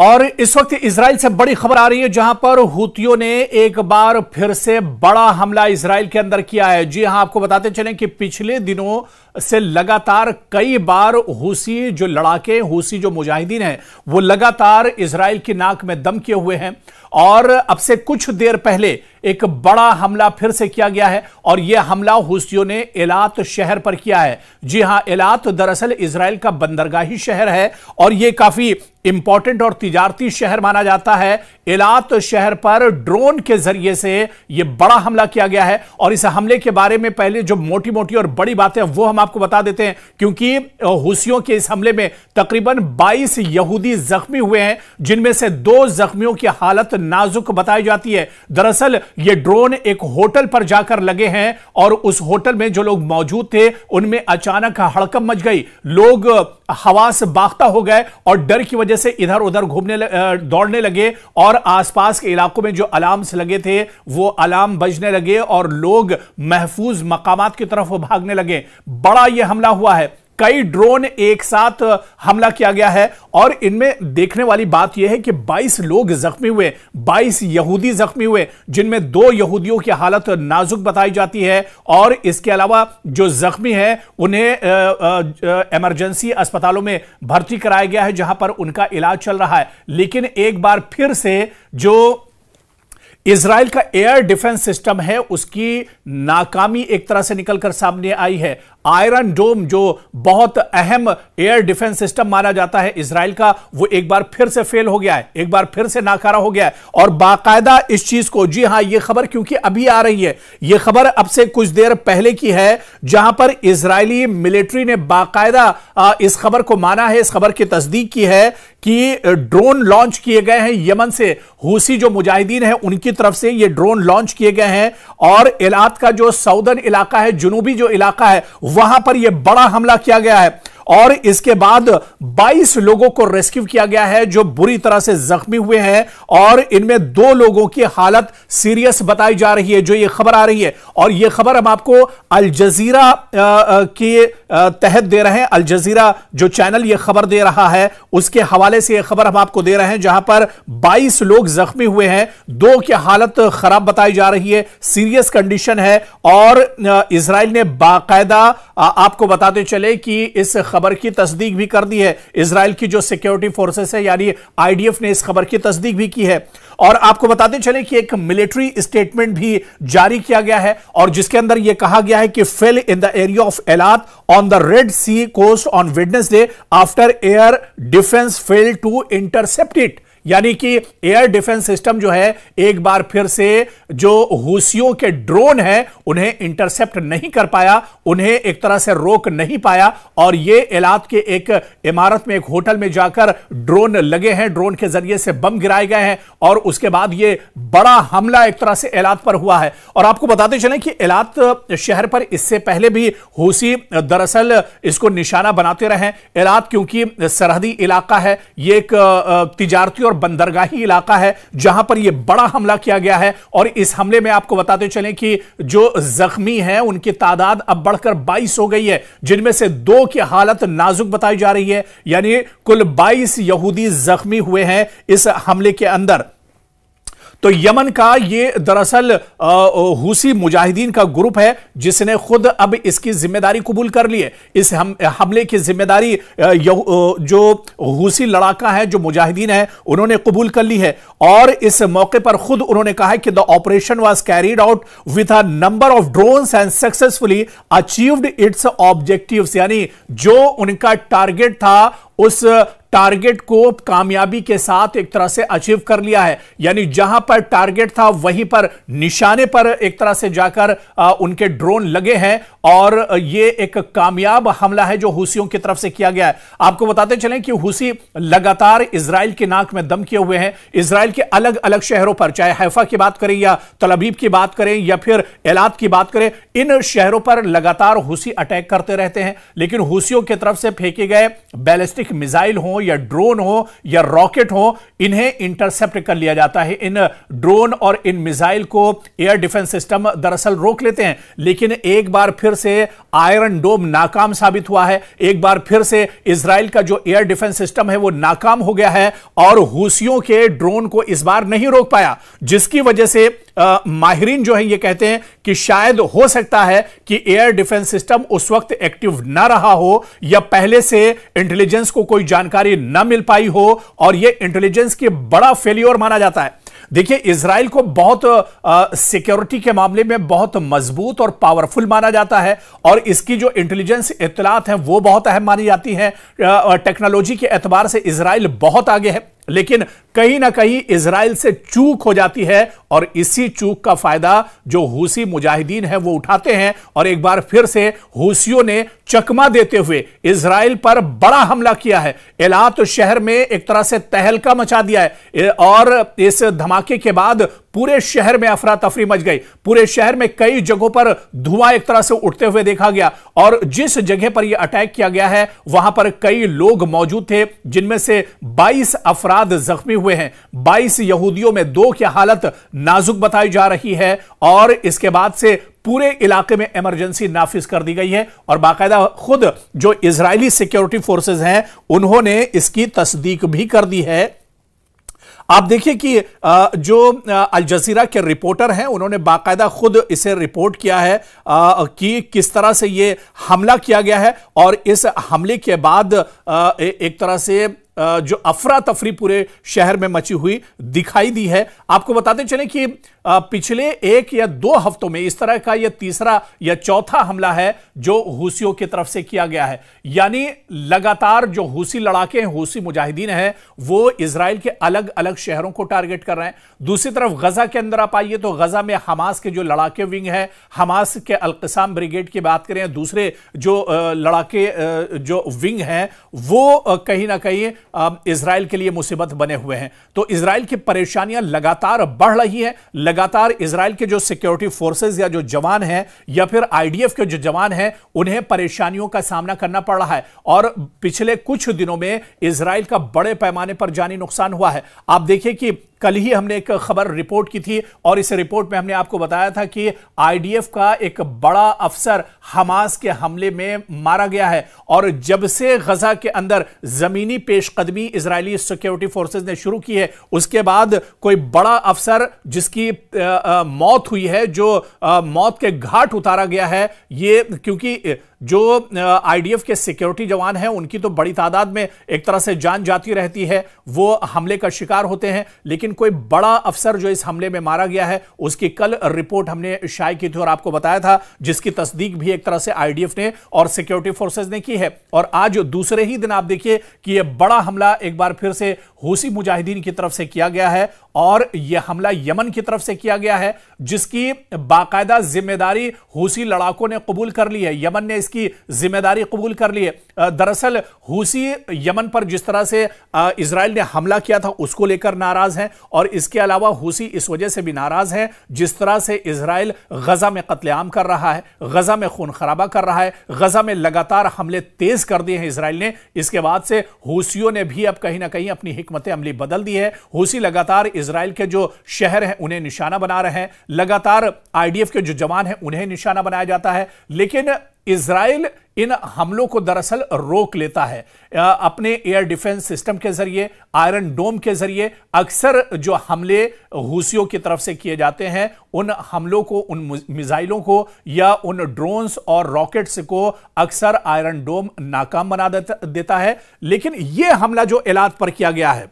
और इस वक्त इजराइल से बड़ी खबर आ रही है, जहां पर हूतियों ने एक बार फिर से बड़ा हमला इजराइल के अंदर किया है। जी हां, आपको बताते चलें कि पिछले दिनों से लगातार कई बार हूसी जो लड़ाके, हूसी जो मुजाहिदीन हैं, वो लगातार इजराइल की नाक में दम किए हुए हैं। और अब से कुछ देर पहले एक बड़ा हमला फिर से किया गया है, और यह हमला हूसियों ने एलात शहर पर किया है। जी हां, एलात दरअसल इजराइल का बंदरगाही शहर है और यह काफी इंपॉर्टेंट और तिजारती शहर माना जाता है। एलात शहर पर ड्रोन के जरिए से यह बड़ा हमला किया गया है। और इस हमले के बारे में पहले जो मोटी मोटी और बड़ी बातें वो हम आपको बता देते हैं, क्योंकि हूसियों के इस हमले में तकरीबन 22 यहूदी जख्मी हुए हैं, जिनमें से 2 जख्मियों की हालत नाजुक बताई जाती है। दरअसल ये ड्रोन एक होटल पर जाकर लगे हैं और उस होटल में जो लोग मौजूद थे उनमें अचानक हड़कंप मच गई। लोग हवास बाख्ता हो गए और डर की वजह से इधर उधर दौड़ने लगे, और आसपास के इलाकों में जो अलार्म्स लगे थे वो अलार्म बजने लगे और लोग महफूज मकामात की तरफ भागने लगे। बड़ा यह हमला हुआ है, कई ड्रोन एक साथ हमला किया गया है। और इनमें देखने वाली बात यह है कि 22 लोग जख्मी हुए, 22 यहूदी जख्मी हुए, जिनमें 2 यहूदियों की हालत नाजुक बताई जाती है। और इसके अलावा जो जख्मी हैं उन्हें इमरजेंसी अस्पतालों में भर्ती कराया गया है, जहां पर उनका इलाज चल रहा है। लेकिन एक बार फिर से जो इजराइल का एयर डिफेंस सिस्टम है उसकी नाकामी एक तरह से निकलकर सामने आई है। आयरन डोम, जो बहुत अहम एयर डिफेंस सिस्टम माना जाता है इजराइल का, वो एक बार फिर से फेल हो गया है, एक बार फिर से नाकारा हो गया है। और बाकायदा इस चीज को, जी हां, यह खबर क्योंकि अभी आ रही है, यह खबर अब से कुछ देर पहले की है, जहां पर इजरायली मिलिट्री ने बाकायदा इस खबर को माना है, इस खबर की तस्दीक की है कि ड्रोन लॉन्च किए गए हैं यमन से। हूसी जो मुजाहिदीन है उनकी तरफ से ये ड्रोन लॉन्च किए गए हैं, और एलात का जो साउदर्न इलाका है, जुनूबी जो इलाका है, वहां पर यह बड़ा हमला किया गया है। और इसके बाद 22 लोगों को रेस्क्यू किया गया है जो बुरी तरह से जख्मी हुए हैं, और इनमें 2 लोगों की हालत सीरियस बताई जा रही है, जो ये खबर आ रही है। और ये खबर हम आपको अल जजीरा के तहत दे रहे हैं। अल जजीरा जो चैनल ये खबर दे रहा है उसके हवाले से ये खबर हम आपको दे रहे हैं, जहां पर 22 लोग जख्मी हुए हैं, 2 की हालत खराब बताई जा रही है, सीरियस कंडीशन है। और इजराइल ने बाकायदा आपको बताते चले कि इस खबर की तस्दीक भी कर दी है। इजराइल की जो सिक्योरिटी फोर्सेस है यानी आईडीएफ ने इस खबर की तस्दीक भी की है। और आपको बताते चले कि एक मिलिट्री स्टेटमेंट भी जारी किया गया है, और जिसके अंदर यह कहा गया है कि fell in the area of Eilat on the Red Sea coast on Wednesday after air defence fail to intercept it. यानी कि एयर डिफेंस सिस्टम जो है एक बार फिर से जो हूसियों के ड्रोन हैं उन्हें इंटरसेप्ट नहीं कर पाया, उन्हें एक तरह से रोक नहीं पाया। और ये एलात के एक इमारत में, एक होटल में जाकर ड्रोन लगे हैं, ड्रोन के जरिए से बम गिराए गए हैं, और उसके बाद ये बड़ा हमला एक तरह से एलात पर हुआ है। और आपको बताते चलें कि एलात शहर पर इससे पहले भी हूसी दरअसल इसको निशाना बनाते रहे। एलात क्योंकि सरहदी इलाका है, ये एक तिजारती और बंदरगाही इलाका है, जहां पर यह बड़ा हमला किया गया है। और इस हमले में आपको बताते चलें कि जो जख्मी हैं उनकी तादाद अब बढ़कर 22 हो गई है, जिनमें से 2 की हालत नाजुक बताई जा रही है। यानी कुल 22 यहूदी जख्मी हुए हैं इस हमले के अंदर। तो यमन का ये दरअसल हूसी मुजाहिदीन का ग्रुप है, जिसने खुद अब इसकी जिम्मेदारी कबूल कर ली है। इस हमले की जिम्मेदारी जो हूसी लड़ाका है, जो मुजाहिदीन है, उन्होंने कबूल कर ली है। और इस मौके पर खुद उन्होंने कहा है कि the operation was carried out with a number of drones and successfully achieved it's objectives. यानी जो उनका टारगेट था उस टारगेट को कामयाबी के साथ एक तरह से अचीव कर लिया है। यानी जहां पर टारगेट था वहीं पर, निशाने पर एक तरह से जाकर उनके ड्रोन लगे हैं, और यह एक कामयाब हमला है जो हूसियों की तरफ से किया गया है। आपको बताते चलें कि हूसी लगातार इजराइल की नाक में दम किए हुए हैं। इजराइल के अलग अलग शहरों पर, चाहे हैफा की बात करें या तल अबीब की बात करें या फिर एलात की बात करें, इन शहरों पर लगातार हूसी अटैक करते रहते हैं। लेकिन हूसियों की तरफ से फेंके गए बैलिस्टिक मिसाइल हों हो या ड्रोन हो या रॉकेट हो, इन्हें इंटरसेप्ट कर लिया जाता है। इन ड्रोन और इन मिसाइल को एयर डिफेंस सिस्टम दरअसल रोक लेते हैं, लेकिन एक बार फिर से आयरन डोम नाकाम साबित हुआ है। एक बार फिर से इजराइल का जो एयर डिफेंस सिस्टम है वो नाकाम हो गया है और हूसियों के ड्रोन को इस बार नहीं रोक पाया, जिसकी वजह से माहिरीन जो है ये कहते हैं कि शायद हो सकता है कि एयर डिफेंस सिस्टम उस वक्त एक्टिव ना रहा हो या पहले से इंटेलिजेंस को कोई जानकारी ना मिल पाई हो और यह इंटेलिजेंस की बड़ा फेलियर माना जाता है। देखिए, इजराइल को बहुत सिक्योरिटी के मामले में बहुत मजबूत और पावरफुल माना जाता है और इसकी जो इंटेलिजेंस इत्तलात हैं वो बहुत अहम मानी जाती हैं। टेक्नोलॉजी के एतबार से इजराइल बहुत आगे है, लेकिन कहीं ना कहीं इजराइल से चूक हो जाती है और इसी चूक का फायदा जो हूसी मुजाहिदीन है वो उठाते हैं और एक बार फिर से हूसियों ने चकमा देते हुए इजराइल पर बड़ा हमला किया है। एलात शहर में एक तरह से तहलका मचा दिया है और इस धमाके के बाद पूरे शहर में अफरा तफरी मच गई। पूरे शहर में कई जगहों पर धुआं एक तरह से उठते हुए देखा गया और जिस जगह पर यह अटैक किया गया है वहां पर कई लोग मौजूद थे, जिनमें से 22 अफराद जख्मी हुए हैं। 22 यहूदियों में 2 की हालत नाजुक बताई जा रही है और इसके बाद से पूरे इलाके में इमरजेंसी नाफिज कर दी गई है और बाकायदा खुद जो इजरायली सिक्योरिटी फोर्सेस हैं उन्होंने इसकी तस्दीक भी कर दी है। आप देखिए कि जो अल जजीरा के रिपोर्टर हैं उन्होंने बाकायदा खुद इसे रिपोर्ट किया है कि किस तरह से ये हमला किया गया है और इस हमले के बाद एक तरह से जो अफरा तफरी पूरे शहर में मची हुई दिखाई दी है। आपको बताते चलें कि पिछले 1 या 2 हफ्तों में इस तरह का यह तीसरा या चौथा हमला है जो हूसियों की तरफ से किया गया है। यानी लगातार जो हूसी लड़ाके हैं, हूसी मुजाहिदीन हैं, वो इजराइल के अलग अलग शहरों को टारगेट कर रहे हैं। दूसरी तरफ गजा के अंदर आप आइए तो गजा में हमास के जो लड़ाके विंग है, हमास के अल-क़िसाम ब्रिगेड की बात करें, दूसरे जो लड़ाके जो विंग हैं वो कहीं ना कहीं इजराइल के लिए मुसीबत बने हुए हैं। तो इजराइल की परेशानियां लगातार बढ़ रही हैं। लगातार इजराइल के जो सिक्योरिटी फोर्सेस या जो जवान हैं या फिर आईडीएफ के जो जवान हैं उन्हें परेशानियों का सामना करना पड़ रहा है और पिछले कुछ दिनों में इजराइल का बड़े पैमाने पर जानी नुकसान हुआ है। आप देखिए कि कल ही हमने एक खबर रिपोर्ट की थी और इस रिपोर्ट में हमने आपको बताया था कि आईडीएफ का एक बड़ा अफसर हमास के हमले में मारा गया है और जब से गजा के अंदर जमीनी पेशकदमी इजरायली सिक्योरिटी फोर्सेस ने शुरू की है उसके बाद कोई बड़ा अफसर जिसकी मौत हुई है, जो मौत के घाट उतारा गया है, ये क्योंकि जो आईडीएफ के सिक्योरिटी जवान हैं उनकी तो बड़ी तादाद में एक तरह से जान जाती रहती है, वो हमले का शिकार होते हैं, लेकिन कोई बड़ा अफसर जो इस हमले में मारा गया है उसकी कल रिपोर्ट हमने शाये की थी और आपको बताया था, जिसकी तस्दीक भी एक तरह से आईडीएफ ने और सिक्योरिटी फोर्सेस ने की है। और आज दूसरे ही दिन आप देखिए कि यह बड़ा हमला एक बार फिर से हूसी मुजाहिदीन की तरफ से किया गया है और यह हमला यमन की तरफ से किया गया है, जिसकी बाकायदा जिम्मेदारी हूसी लड़ाकों ने कबूल कर ली है। यमन ने इसकी जिम्मेदारी कबूल कर ली है। दरअसल हूसी यमन पर जिस तरह से इजराइल ने हमला किया था उसको लेकर नाराज हैं और इसके अलावा हूसी इस वजह से भी नाराज हैं जिस तरह से इजराइल गजा में कत्लेआम कर रहा है, गजा में खून खराबा कर रहा है, गजा में लगातार हमले तेज कर दिए हैं इजराइल ने। इसके बाद से हूसियों ने भी अब कहीं ना कहीं अपनी हिकमत अमली बदल दी है। हूसी लगातार इजराइल के जो शहर हैं उन्हें निशाना बना रहे हैं, लगातार आईडीएफ के जो जवान हैं उन्हें निशाना बनाया जाता है, लेकिन इजराइल इन हमलों को दरअसल रोक लेता है अपने एयर डिफेंस सिस्टम के जरिए, आयरन डोम के जरिए। अक्सर जो हमले हूसियों की तरफ से किए जाते हैं उन हमलों को, उन मिसाइलों को या उन ड्रोन्स और रॉकेट्स को अक्सर आयरन डोम नाकाम बना देता है। लेकिन यह हमला जो एलात पर किया गया है,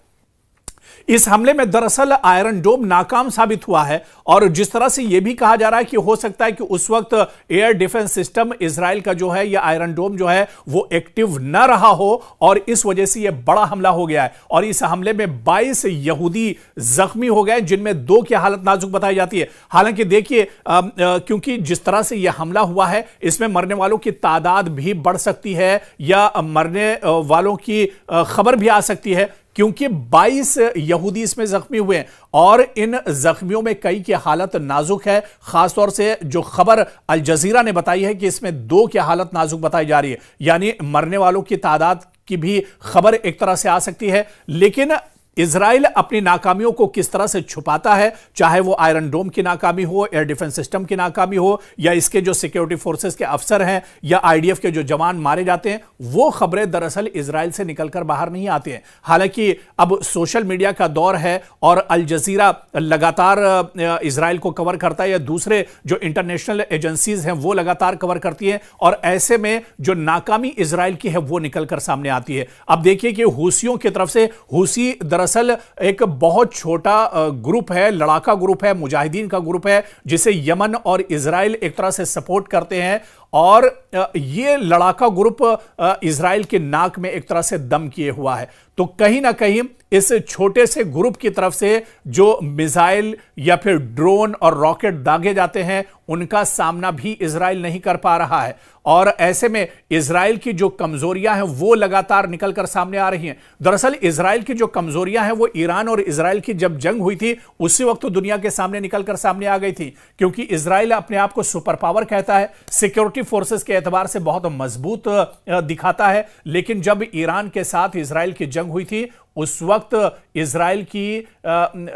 इस हमले में दरअसल आयरन डोम नाकाम साबित हुआ है और जिस तरह से यह भी कहा जा रहा है कि हो सकता है कि उस वक्त एयर डिफेंस सिस्टम इजराइल का जो है या आयरन डोम जो है वो एक्टिव न रहा हो और इस वजह से यह बड़ा हमला हो गया है और इस हमले में 22 यहूदी जख्मी हो गए, जिनमें 2 की हालत नाजुक बताई जाती है। हालांकि देखिए, क्योंकि जिस तरह से यह हमला हुआ है इसमें मरने वालों की तादाद भी बढ़ सकती है या मरने वालों की खबर भी आ सकती है, क्योंकि 22 यहूदी इसमें जख्मी हुए हैं और इन जख्मियों में कई की हालत नाजुक है। खासतौर से जो खबर अल जजीरा ने बताई है कि इसमें 2 की हालत नाजुक बताई जा रही है, यानी मरने वालों की तादाद की भी खबर एक तरह से आ सकती है। लेकिन इजराइल अपनी नाकामियों को किस तरह से छुपाता है, चाहे वो आयरन डोम की नाकामी हो, एयर डिफेंस सिस्टम की नाकामी हो, या इसके जो सिक्योरिटी फोर्सेस के अफसर हैं या आईडीएफ के जो जवान मारे जाते हैं, वो खबरें दरअसल इजराइल से निकलकर बाहर नहीं आती हैं। हालांकि अब सोशल मीडिया का दौर है और अल जजीरा लगातार इजराइल को कवर करता है, या दूसरे जो इंटरनेशनल एजेंसीज हैं वो लगातार कवर करती हैं, और ऐसे में जो नाकामी इजराइल की है वो निकलकर सामने आती है। अब देखिए कि हूसियों की तरफ से, हूसी दरअसल एक बहुत छोटा ग्रुप है, लड़ाका ग्रुप है, मुजाहिदीन का ग्रुप है, जिसे यमन और इजराइल एक तरह से सपोर्ट करते हैं, और ये लड़ाका ग्रुप इजराइल के नाक में एक तरह से दम किए हुआ है। तो कहीं ना कहीं इस छोटे से ग्रुप की तरफ से जो मिसाइल या फिर ड्रोन और रॉकेट दागे जाते हैं, उनका सामना भी इजराइल नहीं कर पा रहा है, और ऐसे में इजराइल की जो कमजोरियां हैं वो लगातार निकलकर सामने आ रही हैं। दरअसल इजराइल की जो कमजोरियां हैं वो ईरान और इजराइल की जब जंग हुई थी उसी वक्त तो दुनिया के सामने निकलकर सामने आ गई थी, क्योंकि इजराइल अपने आप को सुपर पावर कहता है, सिक्योरिटी फोर्सेस के एतबार से बहुत मजबूत दिखाता है। लेकिन जब ईरान के साथ इजराइल की जंग हुई थी उस वक्त इजराइल की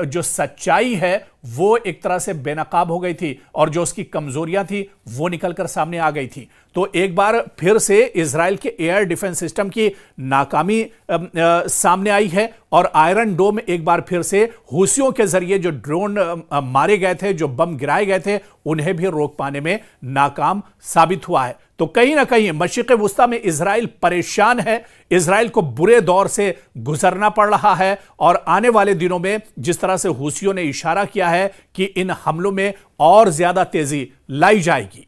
जो सच्चाई है वो एक तरह से बेनकाब हो गई थी, और जो उसकी कमजोरियां थी वो निकलकर सामने आ गई थी। तो एक बार फिर से इजराइल के एयर डिफेंस सिस्टम की नाकामी सामने आई है, और आयरन डोम एक बार फिर से हूसियों के जरिए जो ड्रोन मारे गए थे, जो बम गिराए गए थे, उन्हें भी रोक पाने में नाकाम साबित हुआ है। तो कहीं ना कहीं मशरिक़ वुस्ता में इजराइल परेशान है, इजराइल को बुरे दौर से गुजरना पड़ रहा है, और आने वाले दिनों में जिस तरह से हूसियों ने इशारा किया है कि इन हमलों में और ज्यादा तेजी लाई जाएगी।